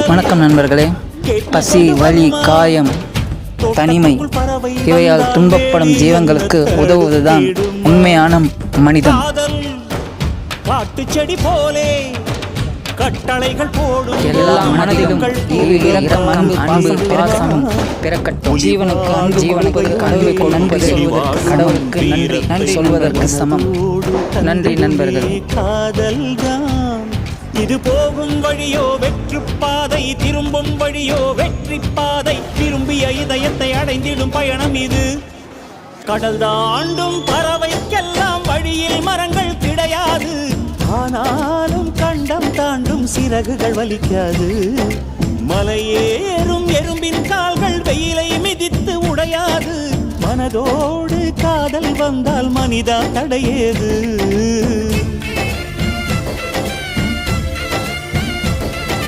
வணக்கம் நண்பர்களே. பசி, வலி, காயம், தனிமை இவையால் துன்பப்படும் ஜீவங்களுக்கு உதவுவதுதான் உண்மையான மனிதம். எல்லா மனதிலும் அன்பு, பாசம் பிறக்கட்டும். ஜீவனுக்கு அன்பு நன்றி சொல்வதற்கு கடவுளுக்கு நன்றி சொல்வதற்கு சமம். நன்றி நண்பர்கள். இது போகும் வழியோ வெற்றி பாதை, திரும்பும் வழியோ வெற்றி பாதை. திரும்பிய இதயத்தை அடைந்திடும் பயணம் இது. கடல் தாண்டும் பறவைக்கெல்லாம் வழியில் மரங்கள் கிடையாது. ஆனாலும் கண்டம் தாண்டும் சிறகுகள் வலிக்காது. மலையேறும் எறும்பின் கால்கள் வெயிலை மிதித்து உடையாது. மனதோடு காதல் வந்தால் மனிதா தடையேது.